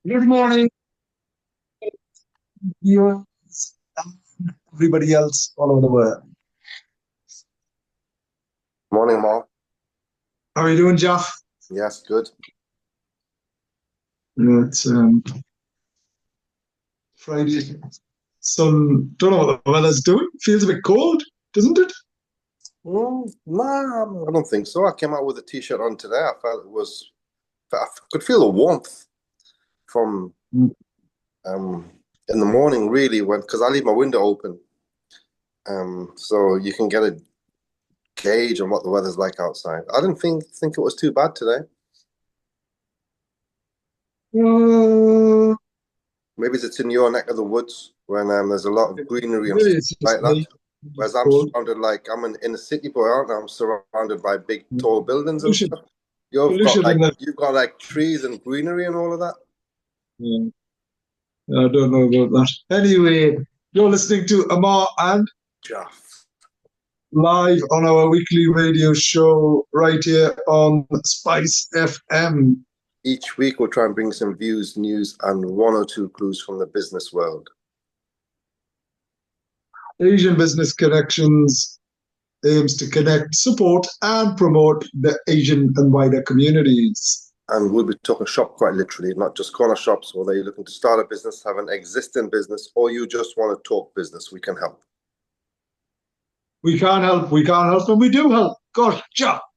Good morning, viewers, and everybody else all over the world. Morning, Mark. How are you doing, Jeff? Yes, good. It's Friday. Sun, don't know what the weather's doing. Feels a bit cold, doesn't it? Nah, I don't think so. I came out with a t-shirt on today. I could feel the warmth from Mm. um in the morning, really, because I leave my window open, so you can get a gauge on what the weather's like outside. I didn't think it was too bad today. Uh, Maybe it's in your neck of the woods when there's a lot of greenery and Maybe stuff it's just like that. me. Whereas It's I'm cold. surrounded like I'm an inner city boy, aren't I? I'm surrounded by big, Mm. tall buildings and Pollution, stuff. pollution in the. You've got like trees and greenery and all of that. Yeah, I don't know about that. Anyway, you're listening to Ammar and Jaff. live on our weekly radio show right here on Spice FM. Each week we'll try and bring some views, news, and one or two clues from the business world. Asian Business Connections aims to connect, support, and promote the Asian and wider communities. And we'll be talking shop quite literally, not just corner shops, whether you're looking to start a business, have an existing business, or you just want to talk business, we can help. We can't help, and we do help. Gosh,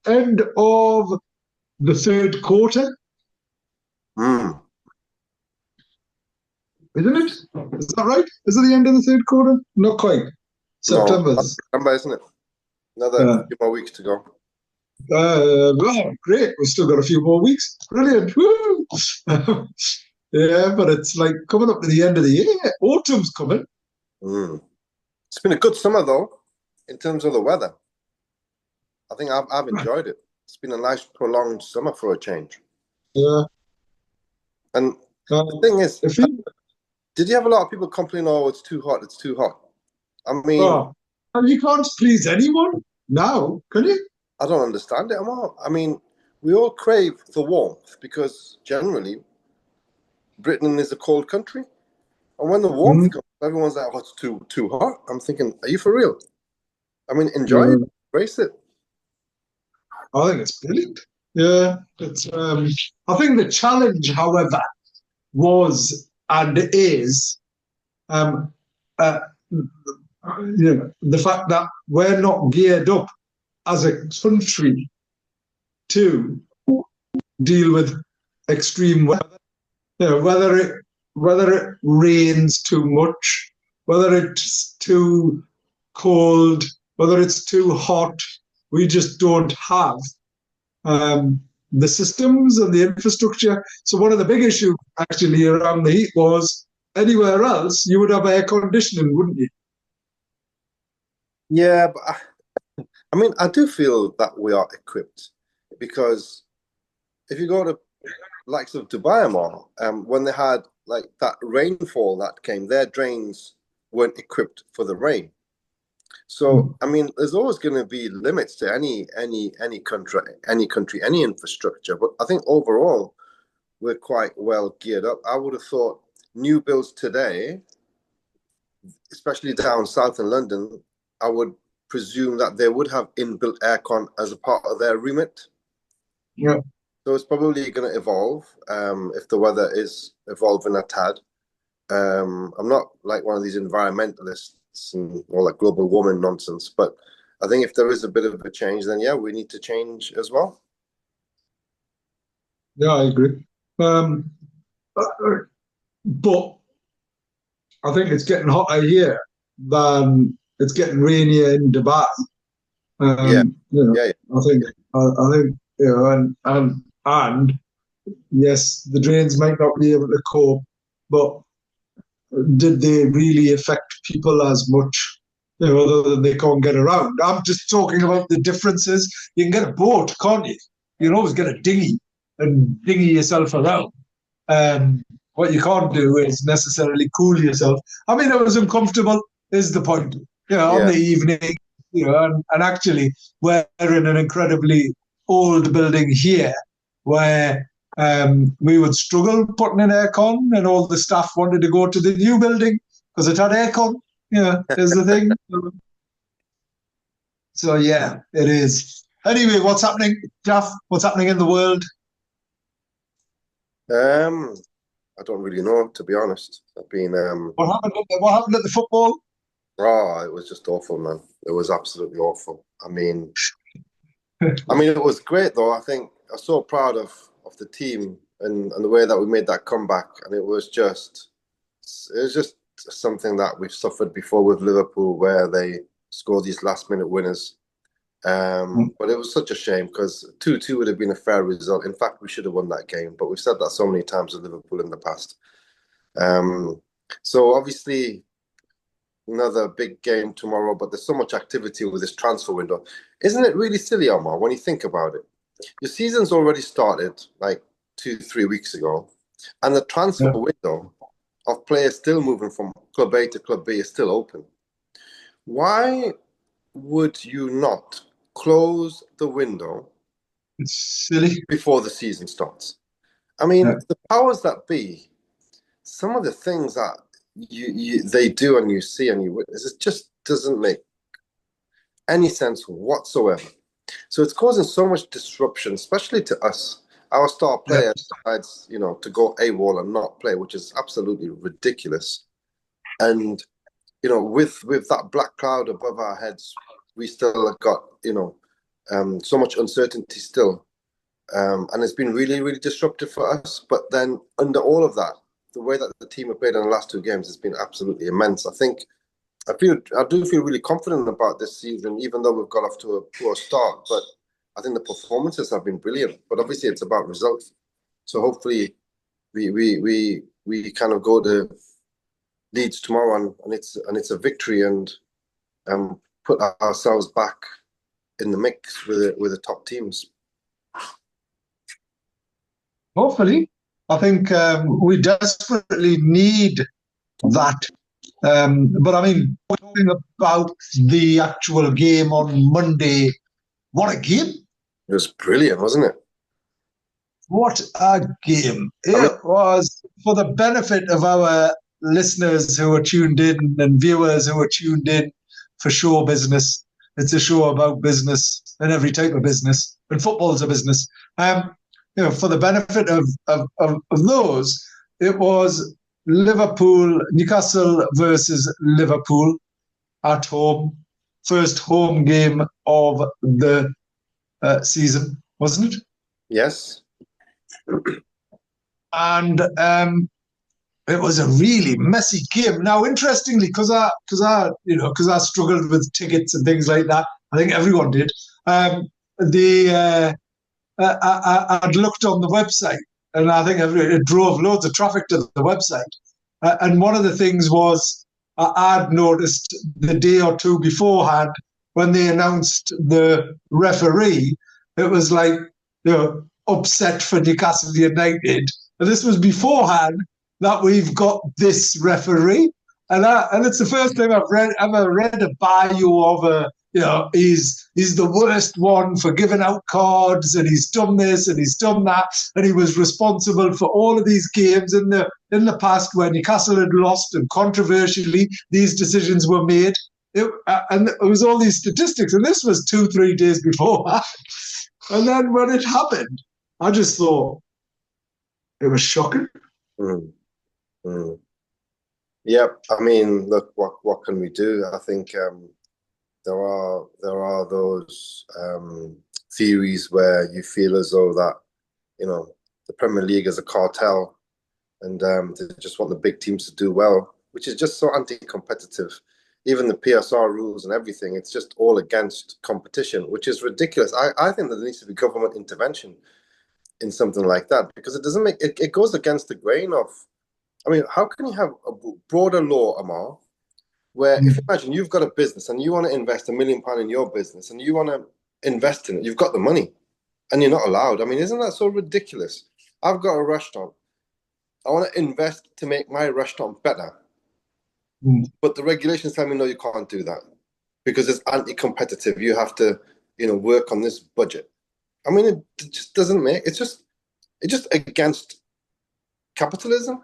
end of the third quarter, Mm. isn't it? Is that right? Is it the end of the third quarter? Not quite. No, September's. September, isn't it? Another few more weeks to go. Well, great. We've still got a few more weeks. Brilliant. Woo! Yeah, but it's like coming up to the end of the year. Autumn's coming. Mm. It's been a good summer, though, in terms of the weather. I think I've enjoyed it. It's been a nice, prolonged summer for a change. Yeah. And the thing is, You, did you have a lot of people complain, oh, it's too hot, it's too hot? I mean, oh, and you can't please anyone now, can you? I don't understand it, Ammar. I mean, we all crave the warmth because generally Britain is a cold country. And when the warmth Mm. comes, everyone's like, oh, it's too hot. I'm thinking, are you for real? I mean, enjoy it, Yeah, embrace it. I think it's brilliant. Yeah, it's. I think the challenge, however, was and is, um, uh, the fact that we're not geared up as a country to deal with extreme weather. Whether it rains too much, whether it's too cold, whether it's too hot, we just don't have the systems and the infrastructure. So one of the big issues actually around the heat was anywhere else you would have air conditioning, wouldn't you? Yeah, but I mean, I do feel that we are equipped because if you go to likes of Dubai Mall, when they had like that rainfall that came, their drains weren't equipped for the rain. So I mean, there's always going to be limits to any infrastructure. But I think overall, we're quite well geared up. I would have thought new builds today, especially down south in London, I would presume that they would have inbuilt aircon as a part of their remit. Yeah. So it's probably going to evolve if the weather is evolving a tad. I'm not like one of these environmentalists and all that global warming nonsense, but I think if there is a bit of a change, then yeah, we need to change as well. Yeah, I agree. But I think it's getting hotter here than it's getting rainier in Dubai. Yeah, yeah, I think and yes, the drains might not be able to cope, but did they really affect people as much? Other than they can't get around. I'm just talking about the differences. You can get a boat, can't you? You can always get a dinghy and dinghy yourself around. Um, what you can't do is necessarily cool yourself. I mean, it was uncomfortable, is the point. On yeah. the evening, and actually, we're in an incredibly old building here where we would struggle putting in aircon, and all the staff wanted to go to the new building because it had aircon. Yeah, is the thing. So yeah, it is. Anyway, what's happening, Jeff? What's happening in the world? I don't really know, to be honest. I've been What happened at the football? it was just awful, man. It was absolutely awful. I mean, it was great though. I think I'm so proud of the team and the way that we made that comeback. And it was just something that we've suffered before with Liverpool, where they score these last minute winners. But it was such a shame because 2-2 would have been a fair result. In fact, we should have won that game. But we've said that so many times with Liverpool in the past. So obviously another big game tomorrow, but there's so much activity with this transfer window. Isn't it really silly, Ammar, when you think about it? Your season's already started like 2-3 weeks ago, and the transfer window of players still moving from club A to club B is still open. Why would you not close the window It's silly. before the season starts? I mean, the powers that be, some of the things that they do and you see and you witness, it just doesn't make any sense whatsoever. So it's causing so much disruption, especially to us. Our star player decides, to go AWOL and not play, which is absolutely ridiculous. And, with that black cloud above our heads, we still have got, so much uncertainty still. And it's been really, really disruptive for us. But then under all of that, the way that the team have played in the last two games has been absolutely immense. I do feel really confident about this season, even though we've got off to a poor start. But I think the performances have been brilliant. But obviously, it's about results. So hopefully, we kind of go to Leeds tomorrow, and it's a victory, and put ourselves back in the mix with the top teams. Hopefully, I think we desperately need that. But I mean, talking about the actual game on Monday, what a game! It was brilliant, wasn't it? What a game! It was, for the benefit of our listeners who are tuned in and viewers who are tuned in for show business. It's a show about business and every type of business, and football's a business. For the benefit of those, it was Newcastle versus Liverpool at home. First home game of the season, wasn't it? Yes. And it was a really messy game. Now, interestingly, because I struggled with tickets and things like that, I think everyone did. I'd looked on the website, and I think it drove loads of traffic to the website. And one of the things was I'd noticed the day or two beforehand when they announced the referee, it was like, upset for Newcastle United. And this was beforehand that we've got this referee. And it's the first time I've ever read a bio of a, he's the worst one for giving out cards, and he's done this and he's done that, and he was responsible for all of these games in the past where Newcastle had lost, and controversially these decisions were made. And it was all these statistics, and this was 2-3 days before. And then when it happened, I just thought it was shocking. Yep. I mean, look, what can we do? I think there are those theories where you feel as though that the Premier League is a cartel, and they just want the big teams to do well, which is just so anti-competitive. Even the PSR rules and everything, it's just all against competition, which is ridiculous. I think that there needs to be government intervention in something like that, because it doesn't make it goes against the grain of. I mean, how can you have a broader law, Ammar, where if you imagine you've got a business and you want to invest £1 million in your business and you want to invest in it, you've got the money and you're not allowed. I mean, isn't that so ridiculous? I've got a restaurant. I want to invest to make my restaurant better. But the regulations tell me, no, you can't do that because it's anti-competitive. You have to, work on this budget. I mean, it just doesn't make, it's just it's just against capitalism.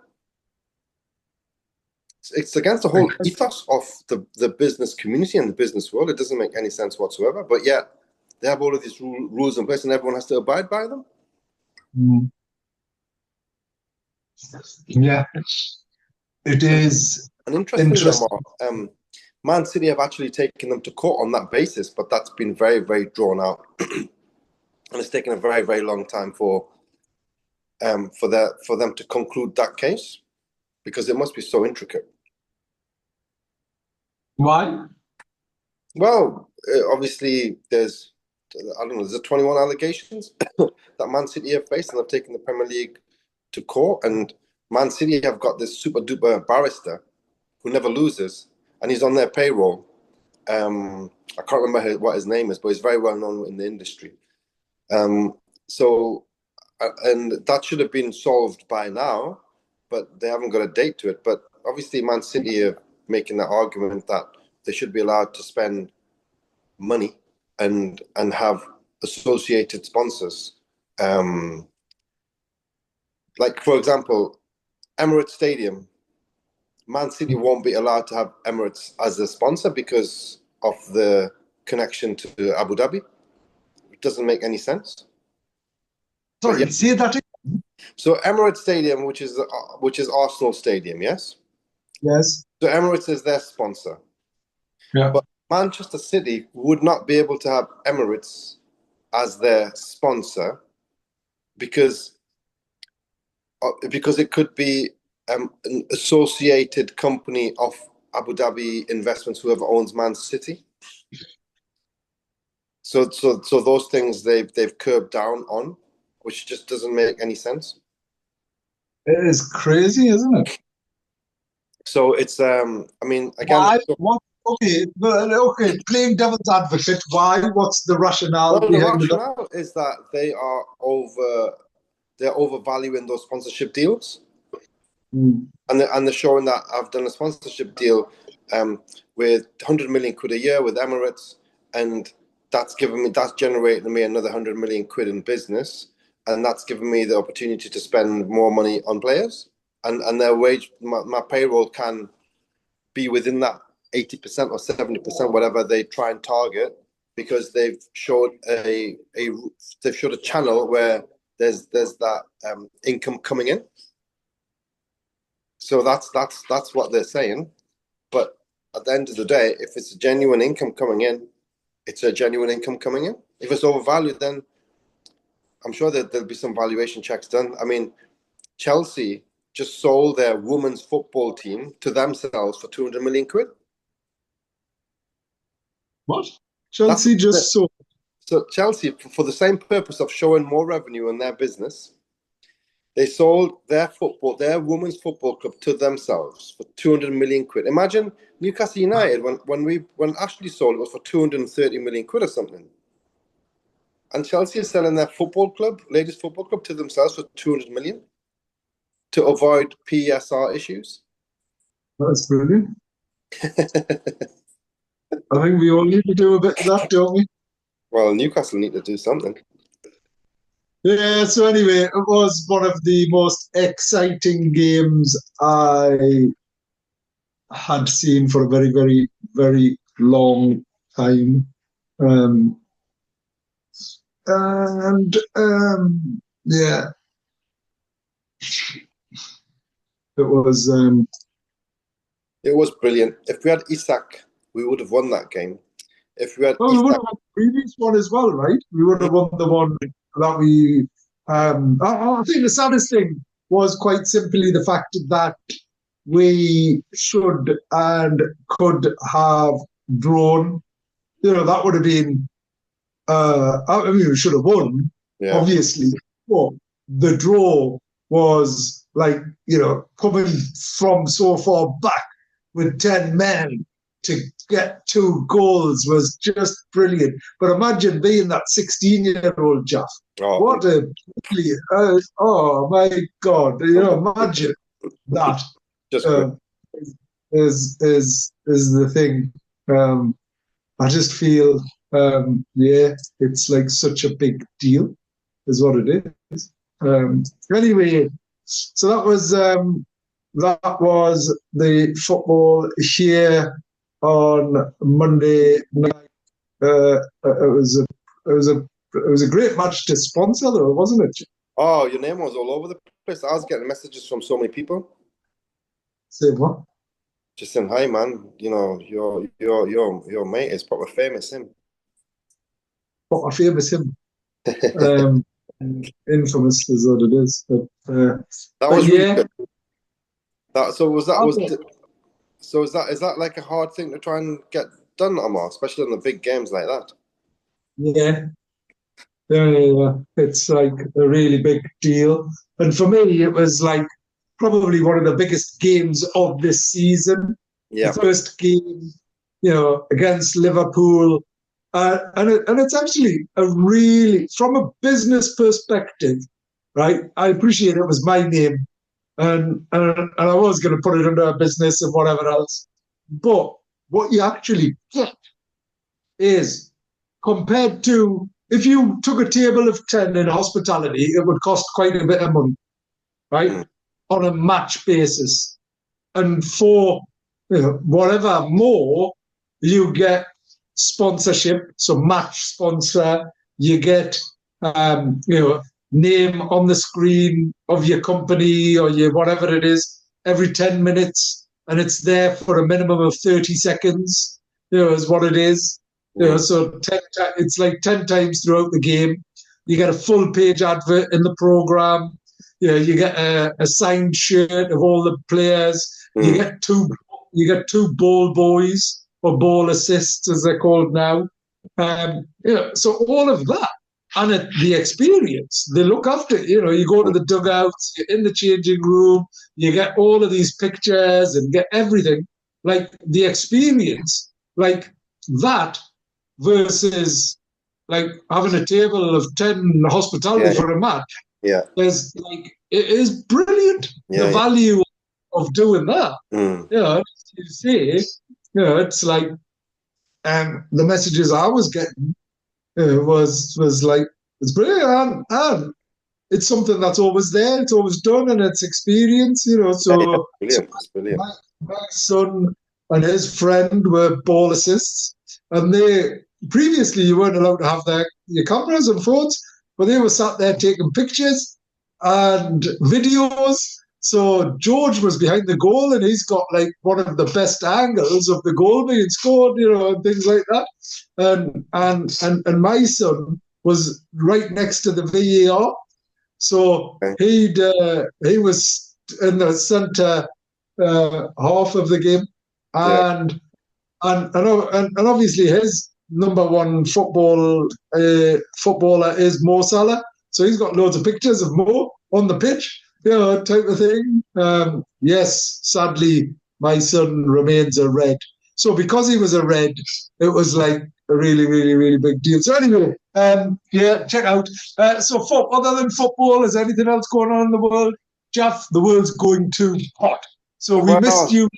It's against the whole ethos of the business community and the business world. It doesn't make any sense whatsoever. But yet they have all of these rules in place, and everyone has to abide by them. Mm. Yeah, it is And interestingly, interesting. Ammar, Man City have actually taken them to court on that basis, but that's been very, very drawn out, and it's taken a very, very long time for them to conclude that case, because it must be so intricate. Why? Well, obviously there's, I don't know, there's 21 allegations that Man City have faced, and they've taken the Premier League to court. And Man City have got this super duper barrister who never loses, and he's on their payroll. I can't remember what his name is, but he's very well known in the industry. And that should have been solved by now, but they haven't got a date to it. But obviously, Man City are making that argument that they should be allowed to spend money and have associated sponsors. Like, for example, Emirates Stadium, Man City won't be allowed to have Emirates as a sponsor because of the connection to Abu Dhabi. It doesn't make any sense. Sorry, say that again. So Emirates Stadium, which is Arsenal Stadium, yes? Yes. So Emirates is their sponsor. Yeah. But Manchester City would not be able to have Emirates as their sponsor because it could be an associated company of Abu Dhabi Investments, whoever owns Man City. So those things they've curbed down on, which just doesn't make any sense. It is crazy, isn't it? So it's I mean, again, why? What? Okay, playing devil's advocate. Why? What's the rationale well, the behind that? rationale is that they're overvaluing those sponsorship deals. Mm. And they're showing that I've done a sponsorship deal with 100 million quid a year with Emirates, and that's generating me another 100 million quid in business, and that's given me the opportunity to spend more money on players, and their wage, my payroll can be within that 80% or 70%, whatever they try and target, because they've showed a channel where there's that income coming in. So that's what they're saying. But at the end of the day, if it's a genuine income coming in, it's a genuine income coming in. If it's overvalued, then I'm sure that there'll be some valuation checks done. I mean, Chelsea just sold their women's football team to themselves for 200 million quid. What? Chelsea just sold. So Chelsea, for the same purpose of showing more revenue in their business, they sold their women's football club to themselves for 200 million quid. Imagine Newcastle United when Ashley sold it was for 230 million quid or something. And Chelsea is selling their football club, ladies football club, to themselves for 200 million to avoid PSR issues. That's brilliant. I think we all need to do a bit of that, don't we? Well, Newcastle need to do something. Yeah, so anyway, it was one of the most exciting games I had seen for a very, very, very long time. Yeah, it was. It was brilliant. If we had Isak, we would have won that game. If we had Well, Isak, we would have won the previous one as well, right? We would have won the one that we. I think the saddest thing was quite simply the fact that we should and could have drawn. That would have been. I mean, we should have won, obviously. But the draw was like, coming from so far back with 10 men to get 2 goals was just brilliant. But imagine being that 16-year-old Jeff. Oh. What a oh my God! Imagine that. Just is the thing. I just feel, it's like such a big deal, is what it is. Um, anyway, so that was the football here on Monday night. It was a great match to sponsor, though, wasn't it? Oh, your name was all over the place. I was getting messages from so many people Say what? just saying, "Hi, man. You know, your mate is proper famous, him." What my famous him. Um, Infamous is what it is. That But was really yeah, good. That so was that was okay. so is that like a hard thing to try and get done, Ammar, especially on the big games like that? Yeah, yeah. It's like a really big deal. And for me, it was like probably one of the biggest games of this season. The Yeah. first game, against Liverpool. And it's actually a really, from a business perspective, right? I appreciate it was my name and I was going to put it under a business and whatever else. But what you actually get is compared to if you took a table of 10 in hospitality, it would cost quite a bit of money, right? Mm. On a match basis. And for whatever more, you get sponsorship, so match sponsor, you get name on the screen of your company or your whatever it is every 10 minutes, and it's there for a minimum of 30 seconds, is what it is. Mm. So it's like 10 times throughout the game. You get a full page advert in the program. You get a signed shirt of all the players. You Mm. get two ball boys or ball assists as they're called now. So all of that and the experience, they look after it. You go to the dugouts, you're in the changing room, you get all of these pictures and get everything. Like the experience, like that versus like having a table of 10 hospitality Yeah. for a match. Yeah. There's like it is brilliant, the Yeah. Yeah. value of doing that. Mm. You see, it's like the messages I was getting was like it's brilliant and it's something that's always there, it's always done, and it's experience. Yeah. Yeah. So Brilliant. It's brilliant. my son and his friend were ball assists, and they previously you weren't allowed to have your cameras and phones, but they were sat there taking pictures and videos. So George was behind the goal, and he's got like one of the best angles of the goal being scored, and things like that. And my son was right next to the VAR, so Okay. he was in the centre half of the game, Yeah. and obviously his number one footballer is Mo Salah, so he's got loads of pictures of Mo on the pitch, type of thing. Yes, sadly, my son remains a red. So because he was a red, it was like a really, really, really big deal. So anyway, yeah, check out. So other than football, is anything else going on in the world? Jeff, the world's going too hot. So we missed Well, you.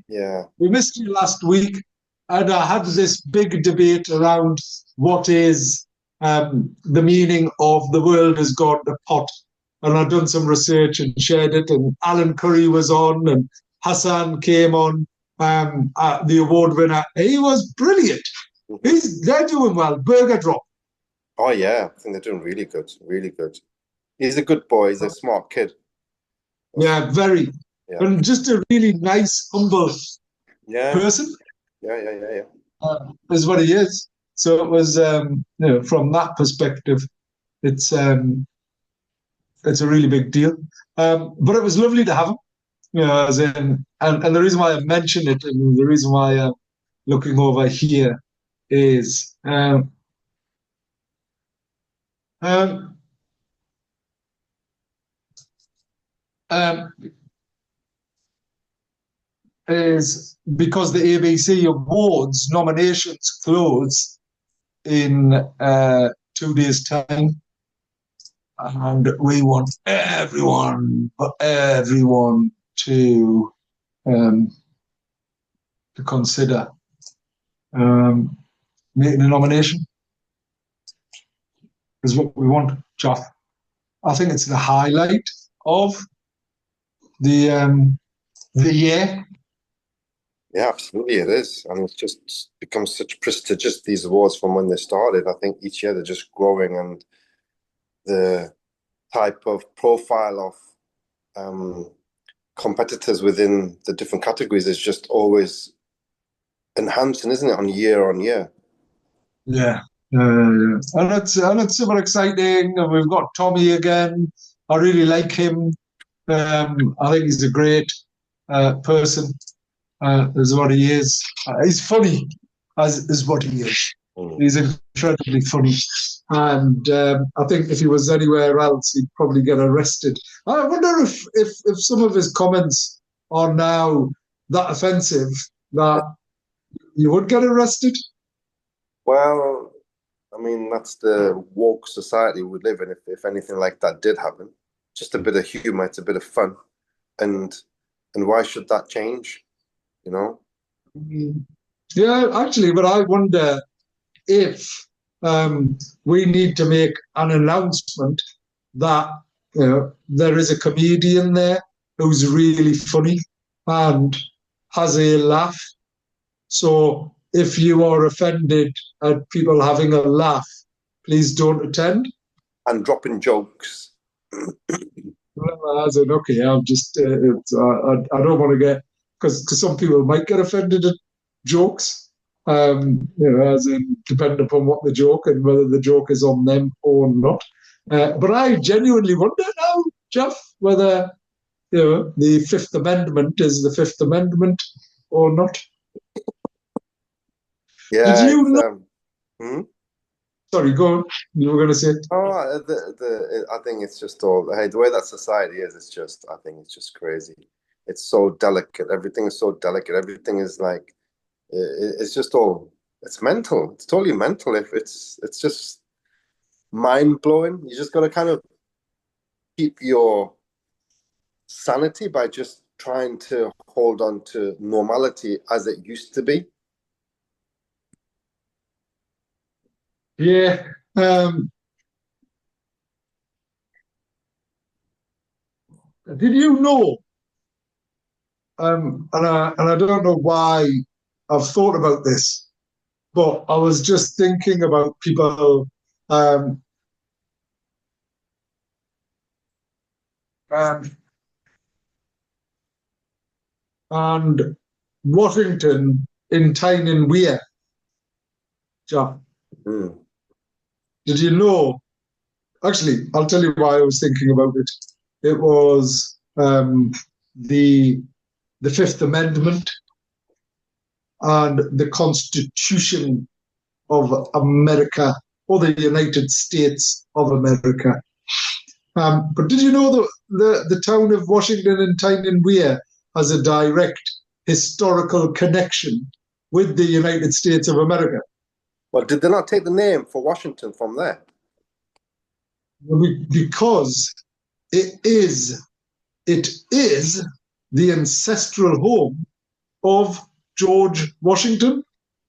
yeah. We missed you last week, and I had this big debate around what is the meaning of the world has gone to pot. And I've done some research and shared it. And Alan Curry was on, and Hassan came on, the award winner. He was brilliant. They're doing well. Burger Drop. Oh yeah, I think they're doing really good. Really good. He's a good boy. He's a smart kid. Yeah, very. Yeah. And just a really nice, humble Yeah. person. Yeah. Is what he is. So it was, from that perspective, it's it's a really big deal. But it was lovely to have him. As in, and the reason why I mention it, and the reason why I'm looking over here is um, um, is because the ABC Awards nominations close in 2 days' time, and we want everyone um, to consider making a nomination. Is what we want, Jeff. I think it's the highlight of the year. Yeah, absolutely, it is, and it's just become such prestigious, these awards, from when they started. I think each year they're just growing, and the type of profile of competitors within the different categories is just always enhancing, isn't it, on year? Yeah. And it's super exciting. And we've got Tommy again. I really like him. I think he's a great person. Is what he is. He's funny, as is what he is. Mm. He's incredibly funny, and I think if he was anywhere else, he'd probably get arrested. I wonder if some of his comments are now that offensive that you would get arrested. Well, I mean, that's the woke society we live in. If anything like that did happen, just a bit of humor, it's a bit of fun, and why should that change? You know? Mm. Yeah, actually, but I wonder if we need to make an announcement that there is a comedian there who's really funny and has a laugh. So if you are offended at people having a laugh, please don't attend. And dropping jokes. Well, as in, okay, I'm just, I don't want to get, because some people might get offended at jokes, as in, depending upon what the joke and whether the joke is on them or not. But I genuinely wonder now, Jeff, whether, the Fifth Amendment is the Fifth Amendment or not. Did Yeah, you it's know? hmm? Sorry, go on. You were going to say it. Oh, I think it's just all, hey, the way that society is, I think it's just crazy. It's so delicate. Everything is so delicate. Everything is like, it's just all, it's mental. It's totally mental. If it's just mind blowing. You just got to kind of keep your sanity by just trying to hold on to normality as it used to be. Yeah. Did you know? And I don't know why I've thought about this, but I was just thinking about people, um, um, and Washington in Tyne Weir. Jack, Mm. did you know? Actually, I'll tell you why I was thinking about it. It was the the Fifth Amendment and the Constitution of America, or the United States of America. But did you know that the town of Washington and Tyne Weir has a direct historical connection with the United States of America? Well, did they not take the name for Washington from there? Because it is it is the ancestral home of George Washington,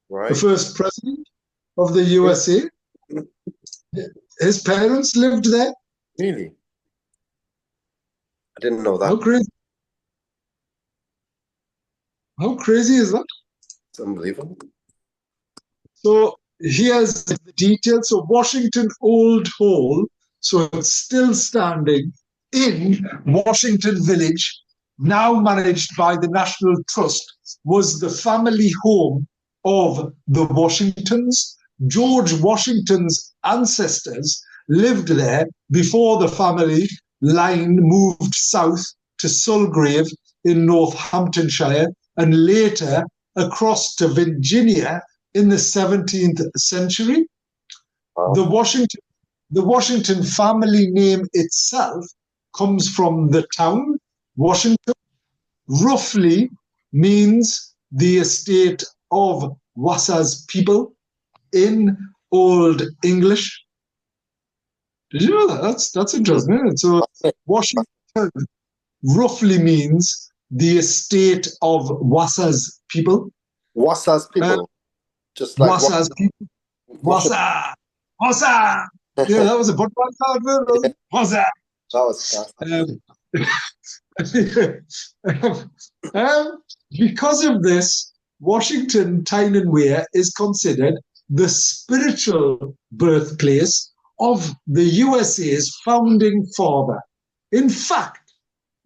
the Right? first president of the Yeah. USA. His parents lived there. Really? I didn't know How that. crazy! How crazy is that? It's unbelievable. So here's the details. So Washington Old Hall, so it's still standing in Washington Village, now managed by the National Trust, was the family home of the Washingtons. George Washington's ancestors lived there before the family line moved south to Sulgrave in Northamptonshire and later across to Virginia in the 17th century. Wow. The Washington family name itself comes from the town. Washington roughly means the estate of Wassa's people in Old English. Did you know that? That's interesting, isn't it? So Washington roughly means the estate of Wassa's people. Wassa's Uh, people, just like Wassa's people. Washington. Wassa! Wassa! Yeah, that was a Budweiser advert, wasn't it? Wassa! was classic. Because of this, Washington, Tyne and Wear is considered the spiritual birthplace of the USA's founding father. In fact,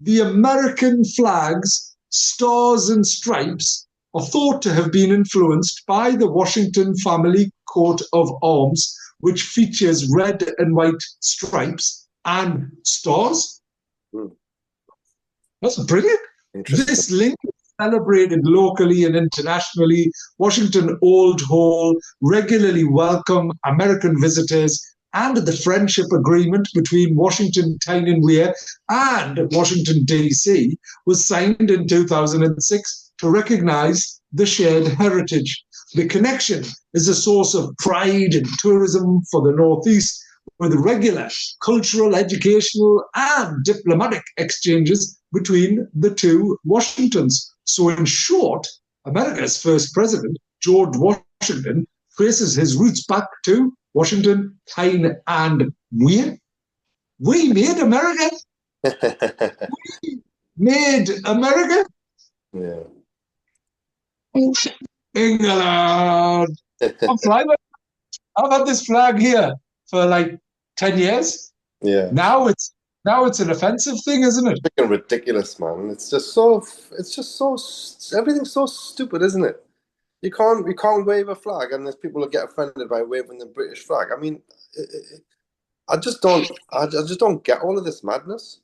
the American flag's stars and stripes are thought to have been influenced by the Washington family coat of arms, which features red and white stripes and stars. That's brilliant. This link is celebrated locally and internationally. Washington Old Hall regularly welcome American visitors, and the friendship agreement between Washington, Tyne and Wear and Washington, D.C. was signed in 2006 to recognize the shared heritage. The connection is a source of pride and tourism for the Northeast, with regular cultural, educational, and diplomatic exchanges between the two Washingtons. So in short, America's first president, George Washington, traces his roots back to Washington, Tyne and Wear. We made America. We made America. Yeah. England. I've had this flag here for like 10 years. Yeah. Now it's an offensive thing, isn't it? It's freaking ridiculous, man. Everything's so stupid, isn't it? You can't wave a flag, and there's people who get offended by waving the British flag. I mean, I just don't get all of this madness.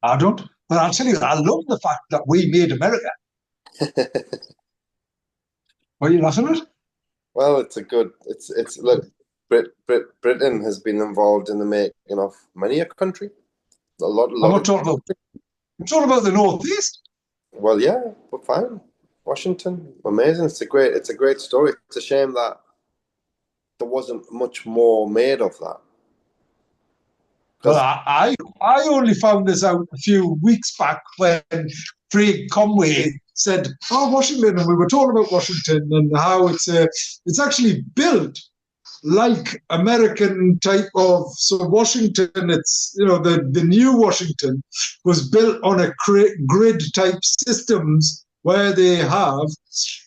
I don't. But I'll tell you, I love the fact that we made America. Are you laughing at? Well, it's look, Britain has been involved in the making of many a country. I'm not talking about the Northeast. Well, yeah, but fine. Washington, amazing. It's a great story. It's a shame that there wasn't much more made of that. Well, I only found this out a few weeks back when Craig Conway said, "Oh, Washington," and we were talking about Washington and how it's actually built like American type of. So Washington, it's the new Washington was built on a grid type systems where they have,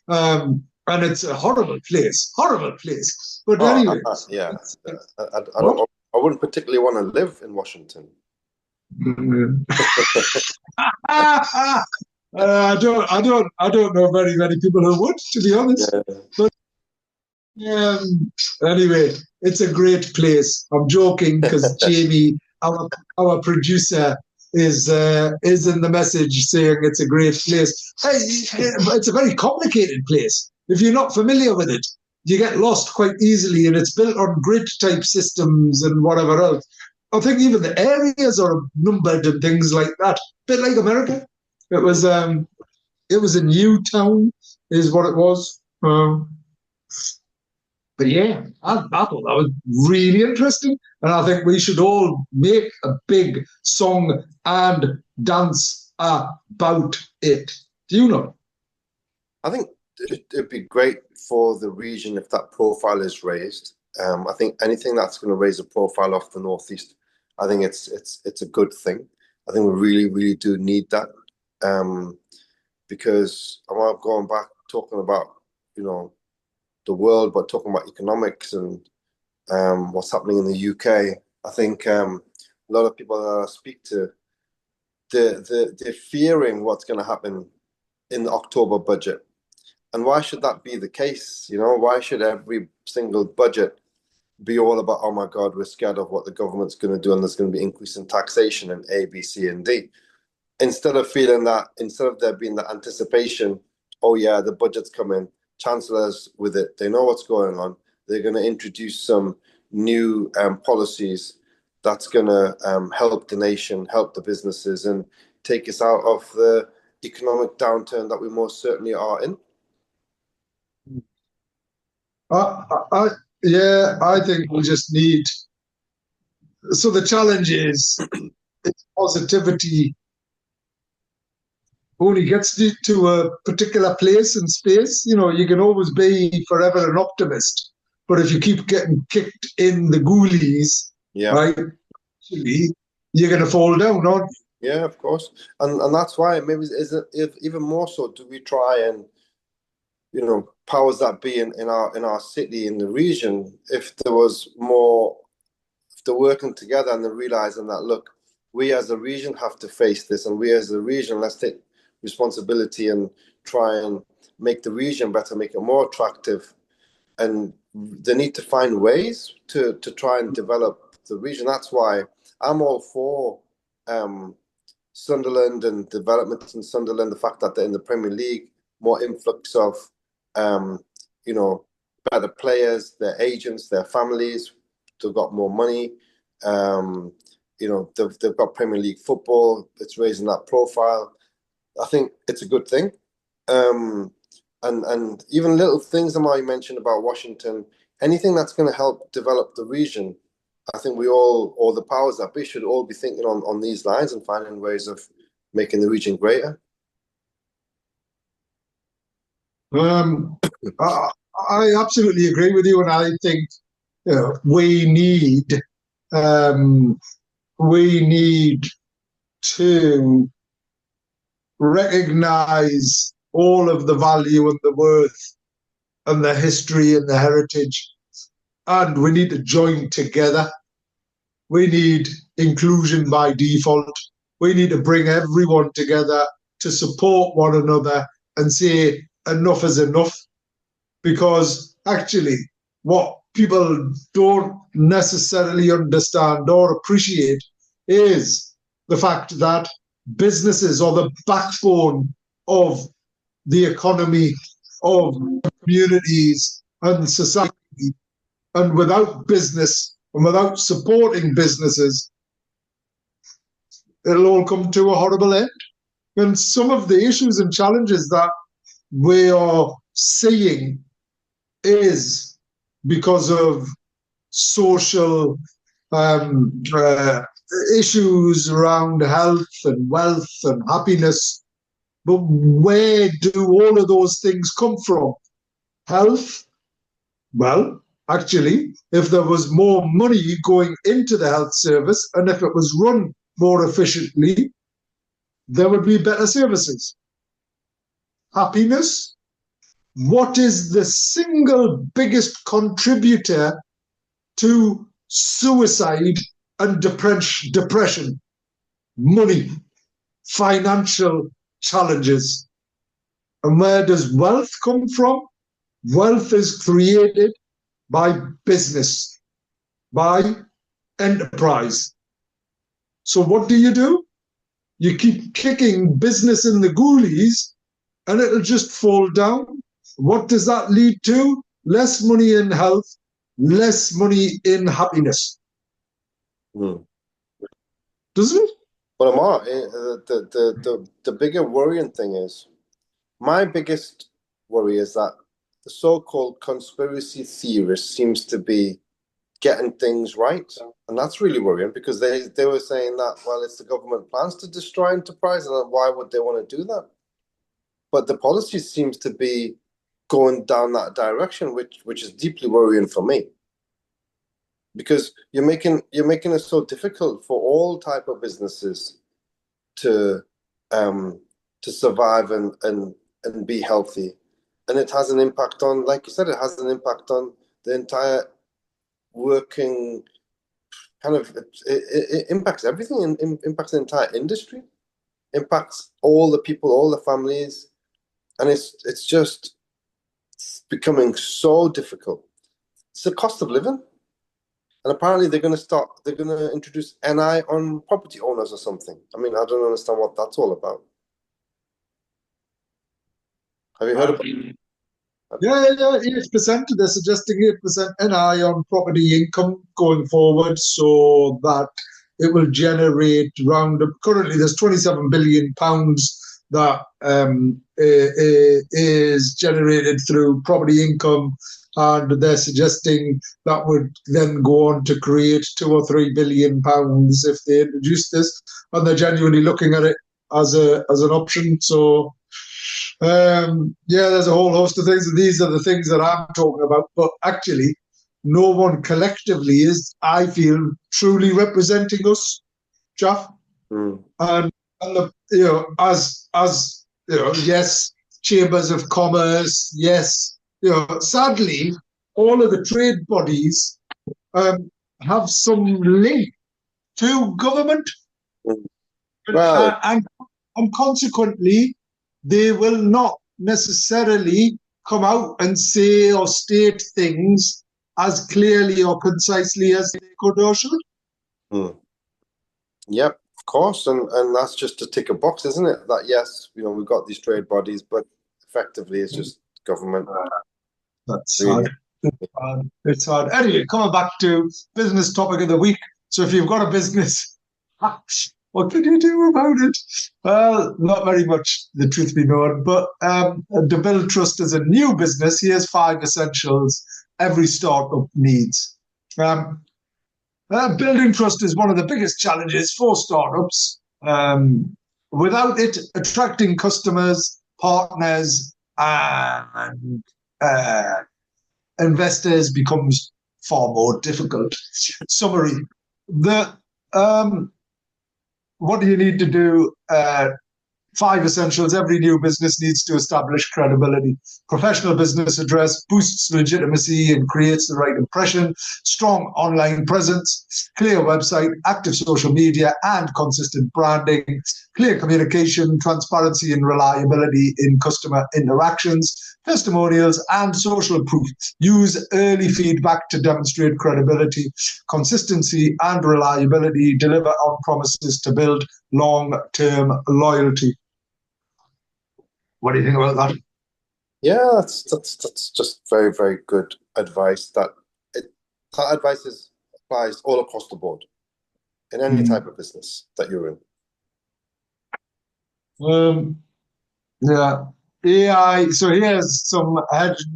and it's a horrible place. But anyway, yeah, I wouldn't particularly want to live in Washington. I don't know very many people who would, to be honest. Yeah. But anyway, it's a great place. I'm joking because Jamie, our producer, is in the message saying it's a great place. Hey, it's a very complicated place. If you're not familiar with it, you get lost quite easily, and it's built on grid type systems and whatever else. I think even the areas are numbered and things like that. A bit like America. It was a new town, is what it was. But yeah, I thought that was really interesting, and I think we should all make a big song and dance about it. Do you know? I think it'd be great for the region if that profile is raised. I think anything that's going to raise a profile of the Northeast, I think it's a good thing. I think we really, really do need that, because I'm going back talking about the world, but talking about economics and what's happening in the UK. I think a lot of people that I speak to, they're fearing what's going to happen in the October budget. And why should that be the case? Why should every single budget be all about, oh my God, we're scared of what the government's going to do and there's going to be increase in taxation and A, B, C, and D. Instead of there being that anticipation, oh yeah, the budget's coming, chancellors with it, they know what's going on. They're going to introduce some new policies that's going to help the nation, help the businesses, and take us out of the economic downturn that we most certainly are in. I think we just need. So the challenge is positivity only gets you to a particular place in space. You can always be forever an optimist, but if you keep getting kicked in the ghoulies, Yeah. right? Actually, you're going to fall down, aren't you? Yeah, of course. And that's why maybe is it if even more so do we try and powers that be in our city in the region, if there was more, if they're working together and they're realizing that, look, we as a region have to face this, and we as a region, let's take responsibility and try and make the region better, make it more attractive, and they need to find ways to try and develop the region. That's why I'm all for Sunderland and development in Sunderland, the fact that they're in the Premier League, more influx of um, you know, better players, their agents, their families, they've got more money. They've got Premier League football, it's raising that profile. I think it's a good thing. And even little things that I mentioned about Washington, anything that's going to help develop the region, I think we all the powers that be, should all be thinking on these lines and finding ways of making the region greater. Um, I absolutely agree with you, and I think we um, need to recognize all of the value and the worth and the history and the heritage, and we need to join together. We need inclusion by default. We need to bring everyone together to support one another and say enough is enough. Because actually, what people don't necessarily understand or appreciate is the fact that businesses are the backbone of the economy, of communities and society. And without business and without supporting businesses, it'll all come to a horrible end. And some of the issues and challenges that we are seeing is because of social issues around health and wealth and happiness. But where do all of those things come from? Health? Well, actually, if there was more money going into the health service and if it was run more efficiently, there would be better services. Happiness? What is the single biggest contributor to suicide and depression? Money, financial challenges. And where does wealth come from? Wealth is created by business, by enterprise. So what do? You keep kicking business in the goolies and it'll just fall down. What does that lead to? Less money in health, less money in happiness. Hmm. Doesn't it? But Ammar, the bigger worrying thing is, my biggest worry is that the so-called conspiracy theorist seems to be getting things right. And that's really worrying, because they were saying that, well, it's the government plans to destroy enterprise, and why would they want to do that? But the policy seems to be going down that direction, which is deeply worrying for me, because you're making it so difficult for all type of businesses to survive and be healthy, and it has an impact on, like you said, it has an impact on the entire working kind of it impacts everything, and impacts the entire industry, impacts all the people, all the families, and it's just becoming so difficult. It's the cost of living. And apparently they're going to introduce NI on property owners or something. I mean, I don't understand what that's all about. Have you heard about it? Yeah, 8%. They're suggesting 8% NI on property income going forward, so that it will generate round. Currently, there's 27 billion pounds that is generated through property income, and they're suggesting that would then go on to create 2 or 3 billion pounds if they introduce this, and they're genuinely looking at it as an option. So. Yeah, there's a whole host of things, and these are the things that I'm talking about. But actually, no one collectively is, I feel, truly representing us, Jeff. Mm. And as yes, chambers of commerce, yes, sadly, all of the trade bodies have some link to government, Mm. Well, and consequently, they will not necessarily come out and say or state things as clearly or concisely as they could or should. mm. Yep, of course, and that's just to tick a box, isn't it? That yes, we've got these trade bodies, but effectively it's just government. That's Really. sad. It's hard. Anyway, coming back to business topic of the week. So if you've got a business, what can you do about it? Well, not very much, the truth be known. But to build trust as a new business, here's 5 essentials every startup needs. Building trust is one of the biggest challenges for startups. Without it, attracting customers, partners, and investors becomes far more difficult. Summary: what do you need to do? 5 essentials every new business needs to establish credibility. Professional business address boosts legitimacy and creates the right impression. Strong online presence, clear website, active social media, and consistent branding. Clear communication, transparency, and reliability in customer interactions. Testimonials and social proof. Use early feedback to demonstrate credibility. Consistency and reliability. Deliver on promises to build long-term loyalty. What do you think about that? Yeah, that's just very, very good advice. That advice applies all across the board in any type of business that you're in. Yeah. AI. So here's some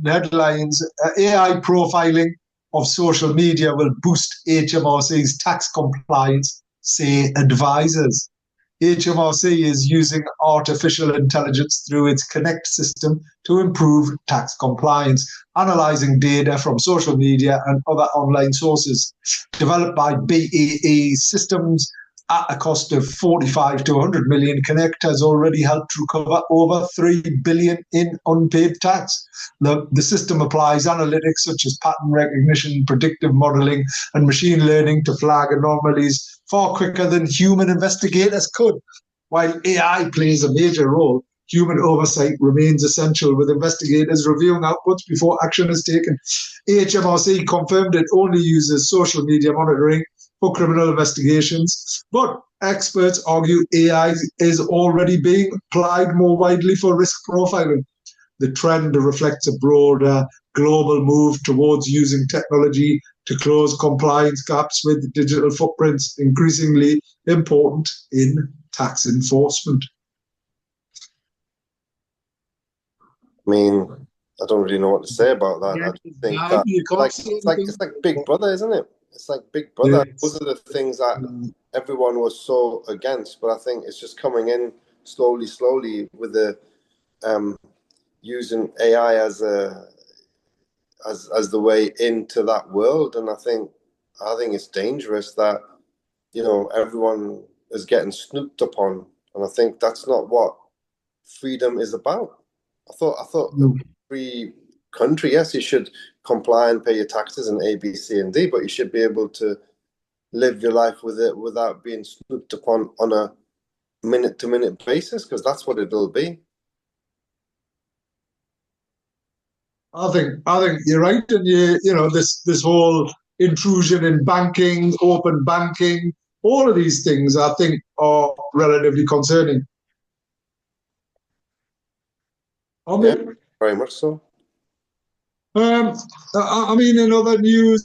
headlines. AI profiling of social media will boost HMRC's tax compliance, say advisors. HMRC is using artificial intelligence through its Connect system to improve tax compliance, analysing data from social media and other online sources. Developed by BEE Systems at a cost of 45 to 100 million, Connect has already helped recover over 3 billion in unpaid tax. The system applies analytics such as pattern recognition, predictive modelling, and machine learning to flag anomalies far quicker than human investigators could. While AI plays a major role, human oversight remains essential, with investigators reviewing outputs before action is taken. HMRC confirmed it only uses social media monitoring for criminal investigations, but experts argue AI is already being applied more widely for risk profiling. The trend reflects a broader global move towards using technology to close compliance gaps with digital footprints, increasingly important in tax enforcement. I mean, I don't really know what to say about that. I think that it's like Big Brother, isn't it? It's like Big Brother. Yes. Those are the things that everyone was so against, but I think it's just coming in slowly with the using AI as the way into that world. And I think it's dangerous that everyone is getting snooped upon, and I think that's not what freedom is about. I thought free country, yes, you should comply and pay your taxes and A, B, C, and D, but you should be able to live your life with it without being snooped upon on a minute-to-minute basis, because that's what it'll be. I think you're right, and this whole intrusion in banking, open banking, all of these things I think are relatively concerning. Yeah, very much so. I mean, in other news,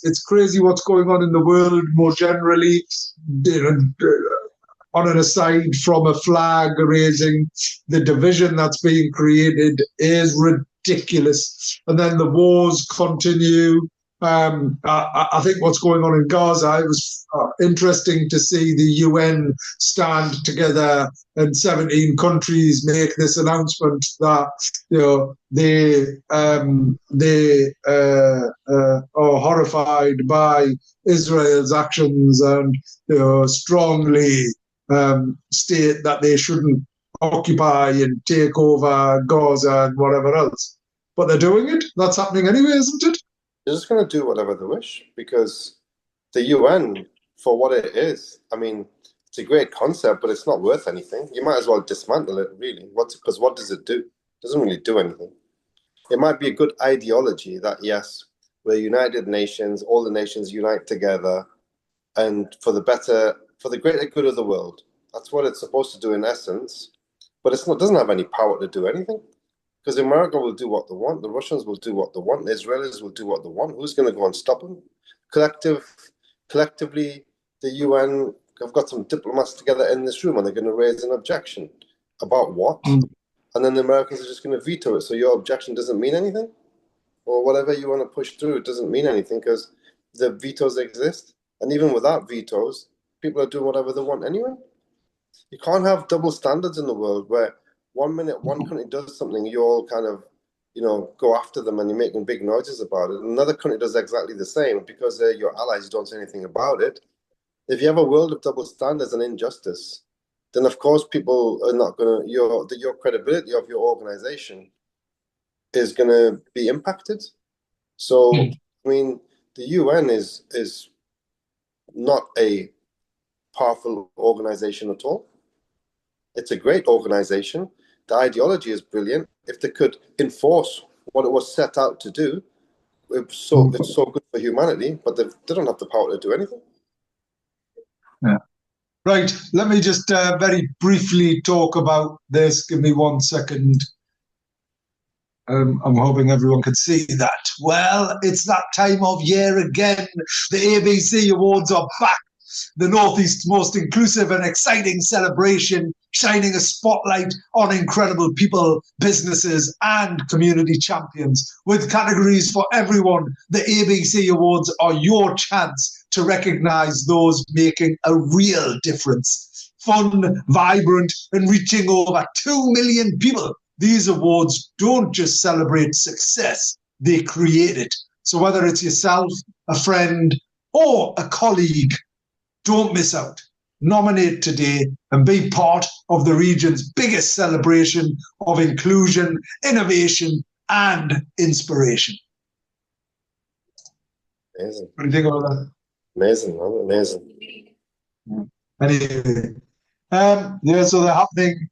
it's crazy what's going on in the world more generally. On an aside from a flag raising, the division that's being created is ridiculous. And then the wars continue. I think what's going on in Gaza, it was interesting to see the UN stand together and 17 countries make this announcement that they are horrified by Israel's actions and strongly state that they shouldn't occupy and take over Gaza and whatever else. But they're doing it. That's happening anyway, isn't it? They're just going to do whatever they wish because the UN, for what it is, I mean, it's a great concept, but it's not worth anything. You might as well dismantle it, really. Because what does it do? It doesn't really do anything. It might be a good ideology that, yes, we're United Nations, all the nations unite together, and for the greater good of the world. That's what it's supposed to do in essence, but it doesn't have any power to do anything. Because America will do what they want, the Russians will do what they want, the Israelis will do what they want. Who's going to go and stop them? Collectively, the UN have got some diplomats together in this room, and they're going to raise an objection about what? And then the Americans are just going to veto it. So your objection doesn't mean anything, or whatever you want to push through, it doesn't mean anything because the vetoes exist. And even without vetoes, people are doing whatever they want anyway. You can't have double standards in the world where 1 minute one country does something, you all kind of, go after them and you're making big noises about it. Another country does exactly the same because they're your allies, you don't say anything about it. If you have a world of double standards and injustice, then of course people are not going to, your credibility of your organization is going to be impacted. So, I mean, the UN is not a powerful organization at all. It's a great organization. The ideology is brilliant. If they could enforce what it was set out to do, it's so good for humanity, but they don't have the power to do anything. Yeah. Right. Let me just very briefly talk about this. Give me 1 second. I'm hoping everyone can see that. Well, it's that time of year again. The ABC Awards are back. The Northeast's most inclusive and exciting celebration, shining a spotlight on incredible people, businesses, and community champions. With categories for everyone, the ABC Awards are your chance to recognize those making a real difference. Fun, vibrant, and reaching over 2 million people. These awards don't just celebrate success, they create it. So whether it's yourself, a friend, or a colleague, don't miss out. Nominate today and be part of the region's biggest celebration of inclusion, innovation, and inspiration. Amazing. What do you think about that? Amazing, man. Amazing. Anyway, so they're happening.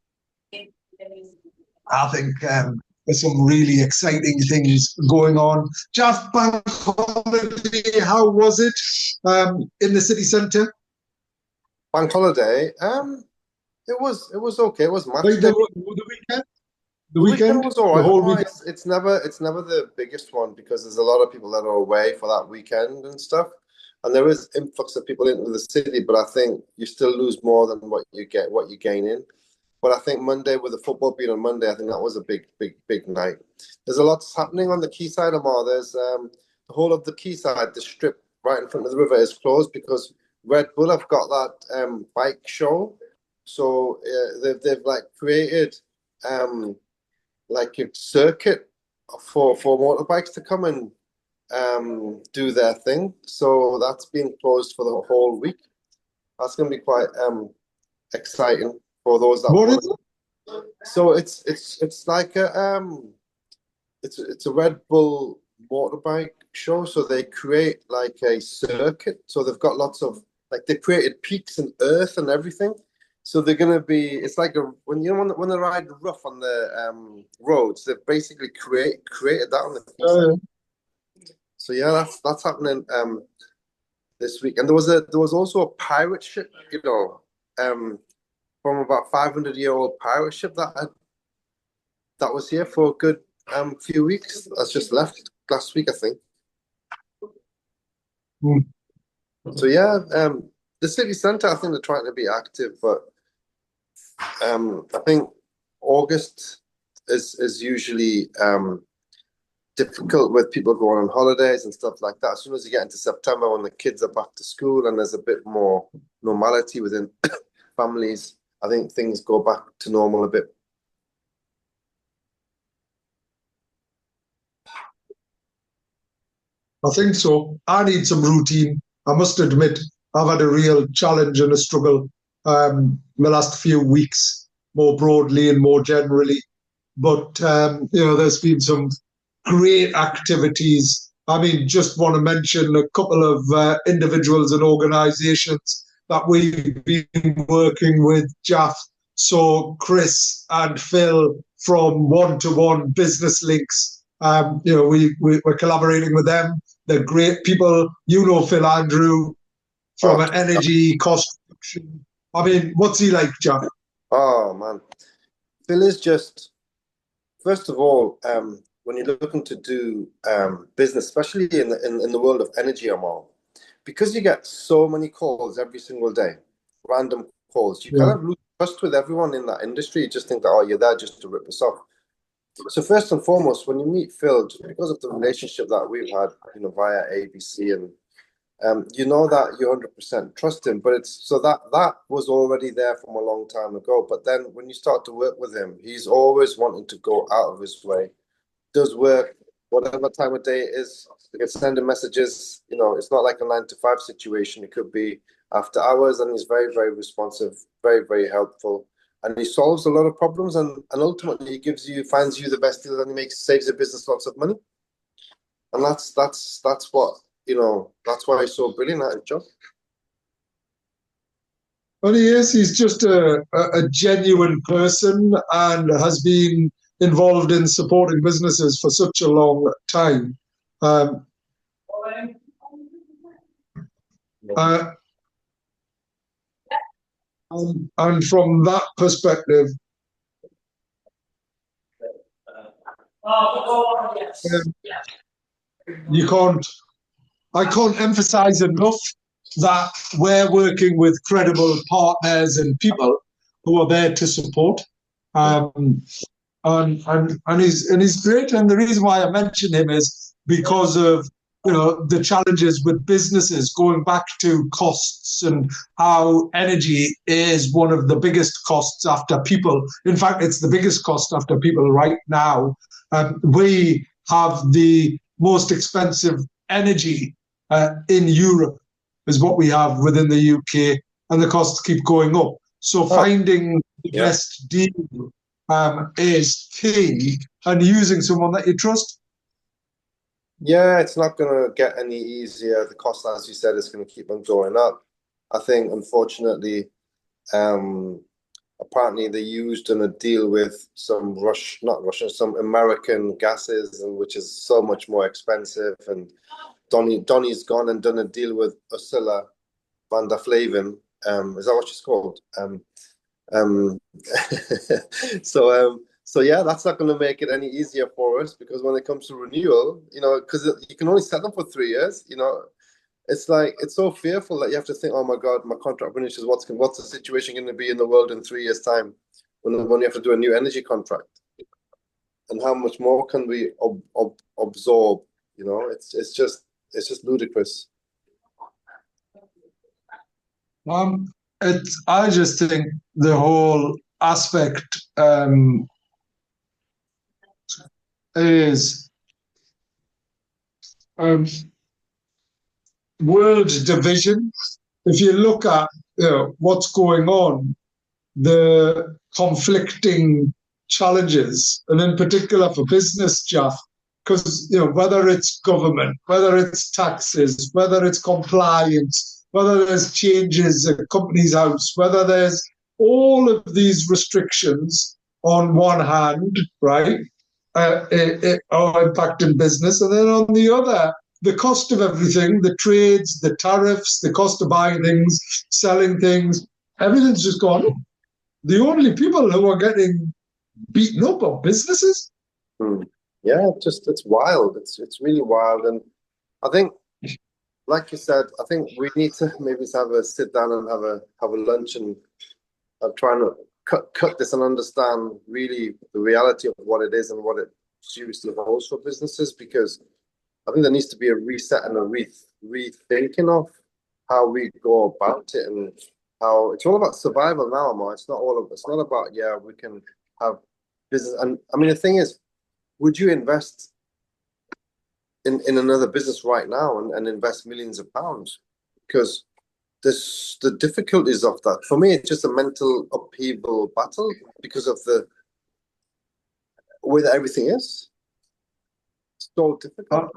I think there's some really exciting things going on. Just bank holiday, how was it in the city centre? Bank holiday, it was okay. It was match Like day. the weekend? The weekend was all right. The whole weekend? It's never the biggest one because there's a lot of people that are away for that weekend and stuff. And there is influx of people into the city, but I think you still lose more than what you gain in. But I think Monday, with the football being on Monday, I think that was a big night. There's a lot happening on the quayside, Ammar. There's the whole of the quayside, the strip right in front of the river is closed because Red Bull have got that bike show. So they've like created like a circuit for motorbikes to come and do their thing. So that's been closed for the whole week. That's going to be quite exciting for those that What want. is it? So it's like it's a Red Bull motorbike show. So they create like a circuit. So they've got lots of they created peaks and earth and everything. So they're gonna be. It's like when they ride rough on the roads, they've basically created that on the. So yeah, that's happening this week. And there was also a pirate ship, from about 500-year-old pirate ship that was here for a good few weeks. That's just left last week, I think. So yeah, the city centre, I think they're trying to be active, but I think August is usually difficult with people going on holidays and stuff like that. As soon as you get into September, when the kids are back to school and there's a bit more normality within families, I think things go back to normal a bit. I think so. I need some routine. I must admit, I've had a real challenge and a struggle the last few weeks, more broadly and more generally. But there's been some great activities. I mean, just want to mention a couple of individuals and organisations that we've been working with, Jaff. So Chris and Phil from One to One Business Links. We're collaborating with them. They're great people. You know Phil Andrew from Oh, an energy cost reduction. I mean, what's he like, Jack? oh man, Phil is just, first of all, when you're looking to do business, especially in the world of energy, Ammar, because you get so many calls every single day, random calls, you kind Yeah. of lose trust with everyone in that industry. You just think that, oh, you're there just to rip us off. So first and foremost, when you meet Phil, just because of the relationship that we've had, via ABC, and you know that you 100% trust him, but it's so that was already there from a long time ago. But then when you start to work with him, he's always wanting to go out of his way, does work whatever time of day it is. You can send him messages. It's not like a 9 to 5 situation. It could be after hours, and he's very, very responsive, very, very helpful, and he solves a lot of problems. And ultimately, he finds you the best deal, and saves the business lots of money. And that's what that's why he's so brilliant at his job. Well, he is. He's just a genuine person and has been involved in supporting businesses for such a long time. Um, uh, and from that perspective, um, you can't. I can't emphasize enough that we're working with credible partners and people who are there to support. Um, and he's great. And the reason why I mention him is because of the challenges with businesses, going back to costs and how energy is one of the biggest costs after people. In fact, it's the biggest cost after people right now. We have the most expensive energy in Europe, is what we have within the UK, and the costs keep going up. So finding the best deal is key, and using someone that you trust. Yeah, it's not going to get any easier. The cost, as you said, is going to keep on going up. I think, unfortunately, apparently they used in a deal with some some American gases, and which is so much more expensive. And Donny's gone and done a deal with Ursula van der Fleven. Is that what she's called? Um, so yeah, that's not going to make it any easier for us, because when it comes to renewal, because you can only set them for 3 years, it's like, it's so fearful that you have to think, oh my God, my contract finishes. What's the situation going to be in the world in 3 years' time when you have to do a new energy contract? And how much more can we absorb? It's just ludicrous. I just think the whole aspect is world division. If you look at what's going on, the conflicting challenges, and in particular for business, Jeff, because whether it's government, whether it's taxes, whether it's compliance, whether there's changes at company's house, whether there's all of these restrictions on one hand, right, are impacting business, and then on the other, the cost of everything, the trades, the tariffs, the cost of buying things, selling things, everything's just gone up. The only people who are getting beaten up are businesses. Yeah, it's wild. It's really wild. And I think, like you said, I think we need to maybe have a sit down and have a lunch and try and cut this and understand really the reality of what it is and what it seriously holds for businesses, because I think there needs to be a reset and a rethinking of how we go about it, and how it's all about survival now, Ammar. It's not about, yeah, we can have business. And I mean, the thing is, would you invest in another business right now and invest millions of pounds? Because there's the difficulties of that. For me, it's just a mental upheaval battle because of the way that everything is. It's so difficult.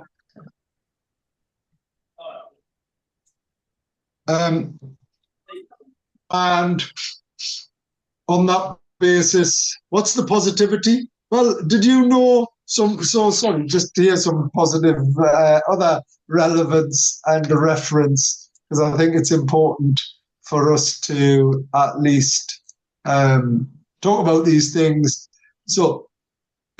And on that basis, what's the positivity? Well, did you know sorry, just to hear some positive other relevance and reference, because I think it's important for us to at least talk about these things. So,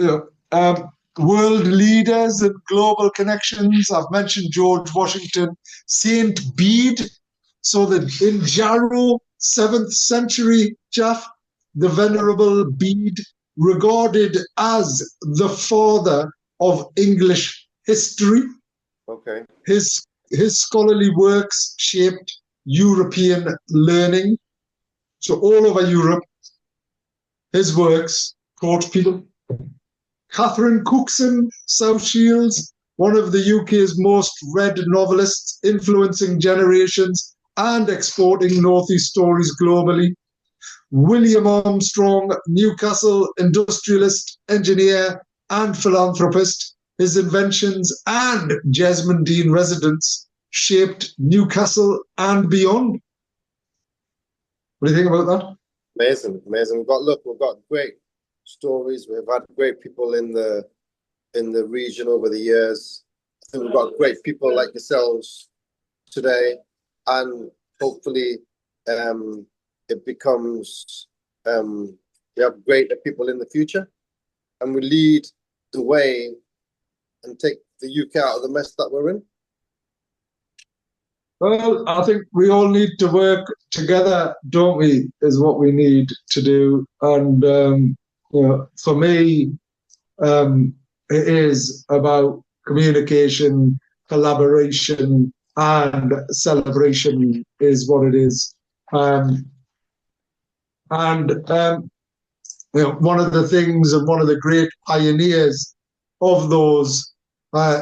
world leaders and global connections. I've mentioned George Washington, Saint Bede. So that in Jarrow, 7th century, Jeff, the Venerable Bede, regarded as the father of English history. Okay. His scholarly works shaped European learning. So all over Europe, his works taught people. Catherine Cookson, South Shields, one of the UK's most read novelists, influencing generations and exporting Northeast stories globally. William Armstrong, Newcastle industrialist, engineer, and philanthropist. His inventions and Jesmond residence shaped Newcastle and beyond. What do you think about that? Amazing. We've got great stories. We've had great people in the region over the years. I think we've got great people like yourselves today, and hopefully it becomes we have greater people in the future, and we lead the way and take the UK out of the mess that we're in. Well, I think we all need to work together, don't we, is what we need to do. And for me, it is about communication, collaboration, and celebration is what it is. One of the things and one of the great pioneers of those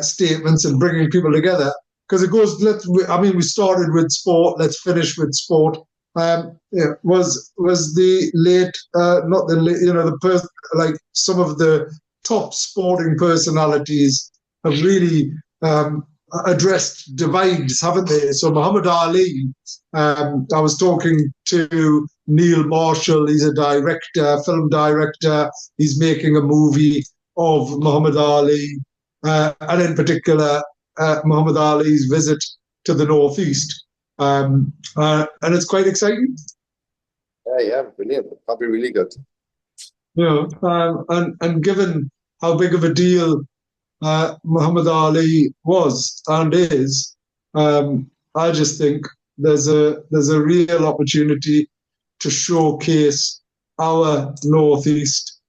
statements and bringing people together, because it goes, we started with sport, let's finish with sport, was the late, not the late, the person, like some of the top sporting personalities have really addressed divides, haven't they? So Muhammad Ali, I was talking to Neil Marshall, he's a director, film director, he's making a movie of Muhammad Ali, and in particular, Muhammad Ali's visit to the Northeast. And it's quite exciting. Yeah, brilliant. That'll be really good. And given how big of a deal Muhammad Ali was and is, I just think there's a real opportunity to showcase our Northeast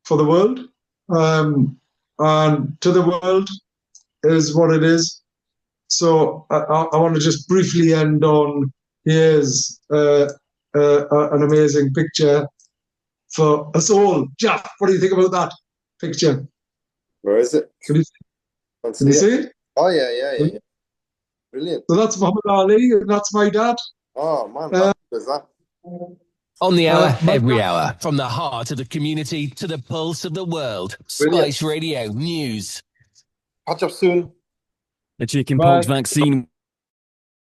for the world, and to the world is what it is. So I want to just briefly end on, here's an amazing picture for us all. Jeff, what do you think about that picture? Where is it? Can you see it? Oh, yeah. Brilliant. So that's Muhammad Ali, and that's my dad. Oh, man, how good is that? On the hour, every hour, from the heart of the community to the pulse of the world. Brilliant. Spice Radio News. Catch up soon. The chickenpox vaccine